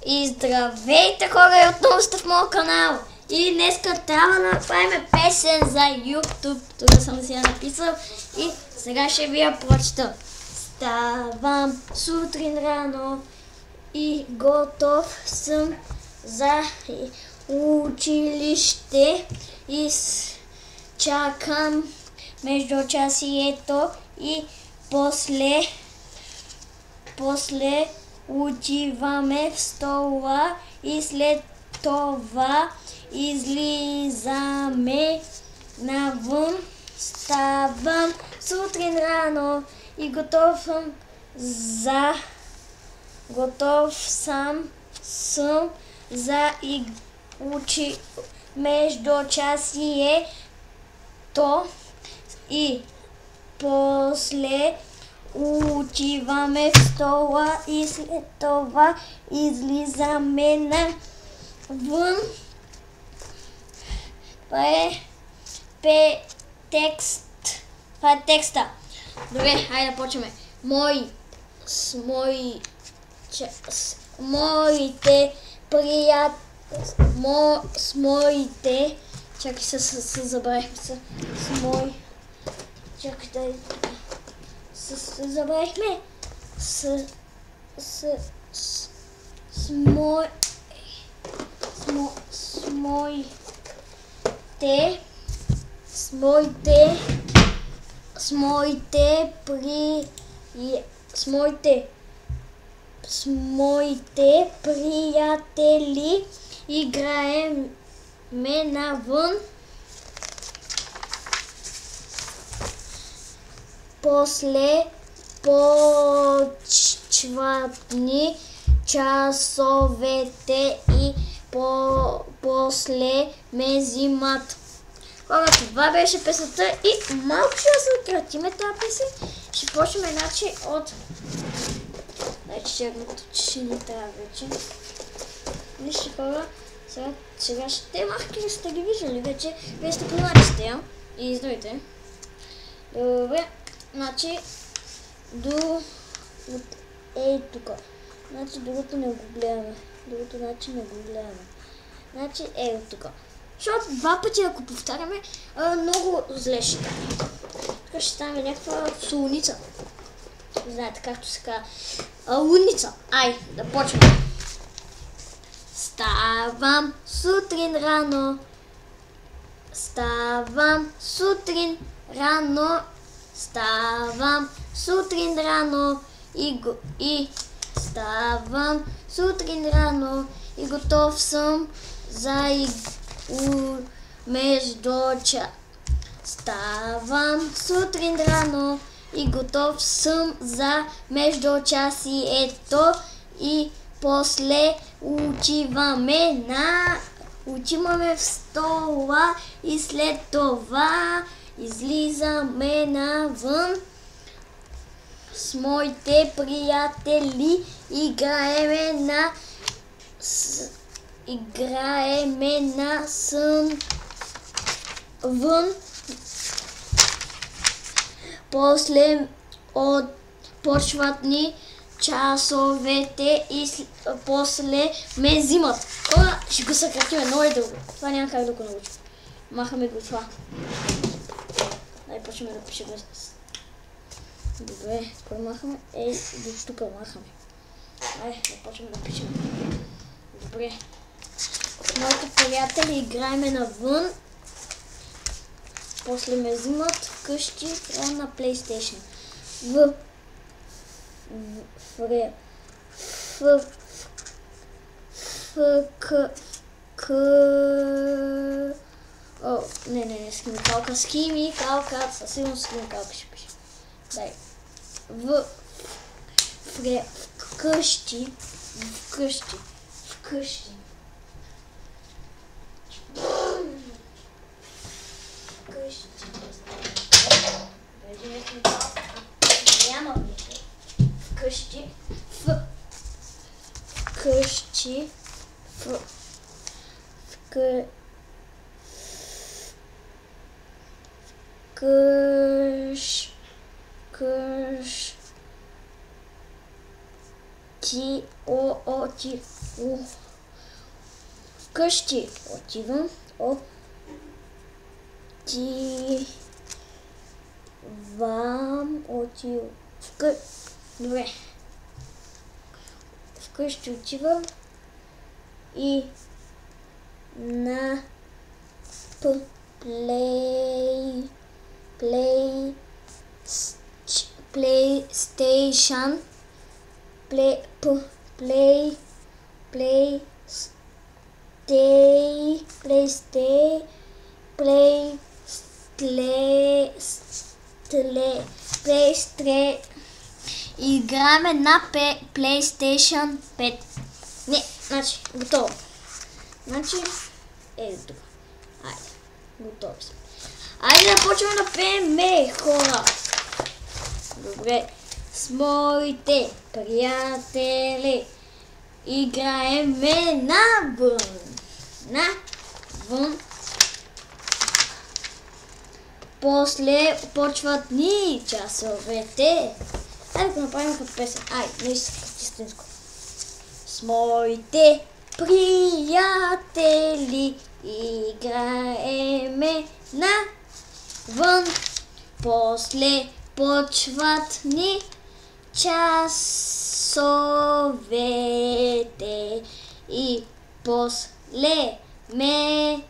И здравейте хора, и отново сте в моят канал. И днеска трябва да направим песен за YouTube. Тук съм си я написал и сега ще ви я прочета. Ставам сутрин рано и готов съм за училище и чакам междучасието и после отиваме в стола и след това излизаме навън. Ставам сутрин рано и готов съм за междучасието и после отиваме в стола и след това излизаме навън. Това е текста. Добре, хайде да почваме. Чакай се забравихме се. Чакай да забравихме. С моите приятели играем навън. После почват ни часовете и после ме взимат. Хора, това беше песента и малко ще съкратиме тази песен. Ще почнем иначе от... черното, че не трябва вече. Вижте хора, сега ще махки ли сте ги виждали вече? Вие сте познали сте я и издойте. Добре, значи тук. Значи другото не го гледаме. Значи от тук. Защото два пъти ако повтаряме, много зле ще стане. Тук ще стане някаква солуница. Знаете както се казва. Лудница. Ай, да почваме. Ставам сутрин рано и готов съм за междучасието и после отиваме в стола и след това излизаме навън. С моите приятели играеме вън. После почват ни часовете и после ме взимат. Хора, ще го съкратим, много е дълго. Това няма как да го научим. Махаме го това. Дай почваме да пишем. Добре, кой махаме? До тук махаме. Ай, да почваме да пишем. Добре. С моите приятели играеме навън. После ме взимат вкъщи на PlayStation. С химикалка, със сигурно с химикалка ще пише. Дай. Вкъщи. Няма вече. Вкъщи. Вкъщи отивам. Добре. Вкъщи отивам и на PlayStation играме на PlayStation 5. Не, значи, готово. Значи, тук. Айде, готови сме. Айде да почваме да пеем, хора. Добре, с моите приятели играеме навън. После почват ни часовете. Айде да направим като песен. Айде, истинско. С моите приятели играеме навън. После почват ни часовете и после ме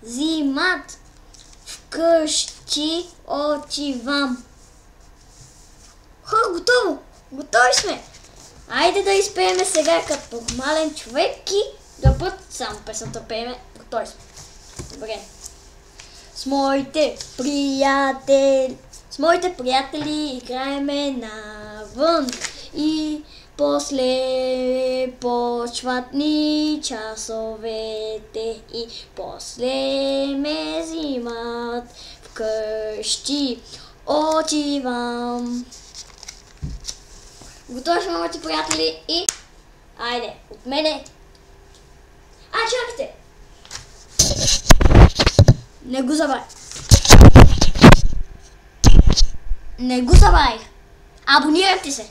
взимат. Вкъщи отивам. Хора, готово! Готови сме! Айде да изпееме сега като нормален човек и да път само песента пееме. Готови сме. Добре. С моите приятели играеме навън и после почват ни часовете и после ме взимат. Вкъщи отивам. Готови сме, моите приятели, и айде, от мене. Чакайте! Не го забравяй. Абонирайте се.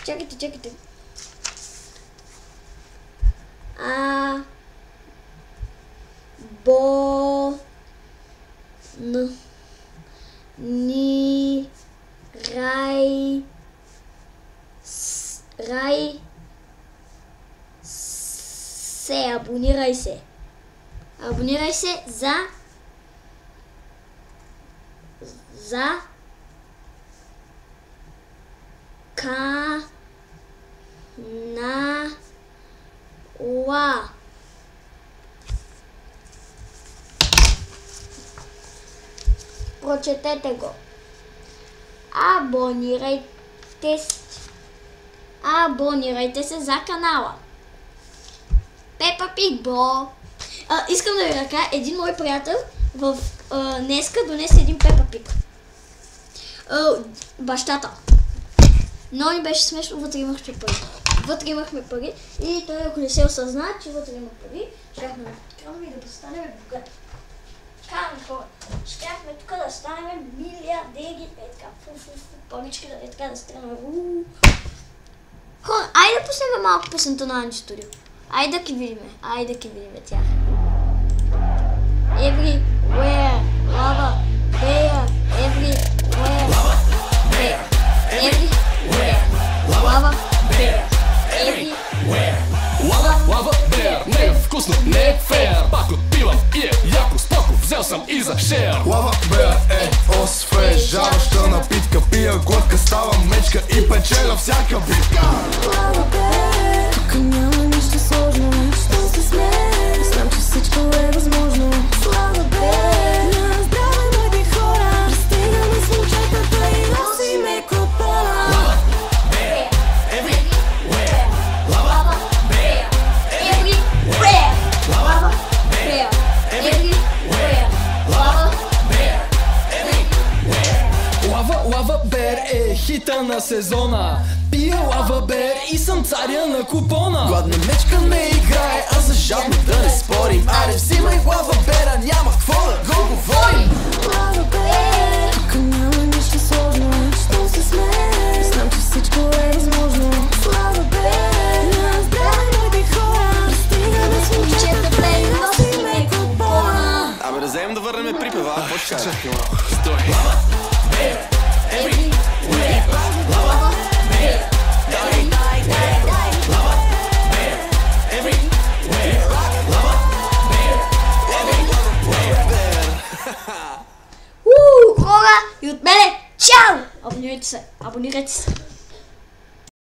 Чакайте. Абонирай се за канала. Прочетете го. Абонирайте се за канала. Пепа Пиг, бро. Искам да ви кажа, един мой приятел днеска донесе един Пепа Пиг. Бащата. Но ни беше смешно, вътре имахме пари. И той, ако не се осъзна, че вътре има пари, щяхме да откриваме и да станем богати. Караме хора, щяхме тук да станем милиардери, парички да станем. Хора, айде да пуснем малко песента на Анди Студио. Айде да ги видиме тях. Everywhere, lava, bear, everywhere, bear, everywhere, lava, bear, everywhere, lava, bear, не е вкусно, не е фейр. Пак отпивам и е яко, споко, взел съм и за шер. Лава, bear е освежаваща напитка, пия глътка, ставам мечка и печеля всяка битка. Лава, bear, тук няма нищо сложно, що се смее, знам, че всичко е възможно. Слава бе, на здраве, млади хора, пристигаме с момчетата и носиме купона. Лава, bear, everywhere, lava, bear, everywhere, lava, bear, everywhere, lava, bear, everywhere. Лава, bear е хита на сезона. Пия лава, bear и съм царя на купона. Гладна мечка не играе, а за жадно да не спорим. Аре, взимай лава, bear, няма какво да го говорим. Лава бе, тук няма нищо сложно, що се смее, Да вземем да върнем припева, какво ще кажа? Стой! Хора, и от мене, чао! Абонирайте се!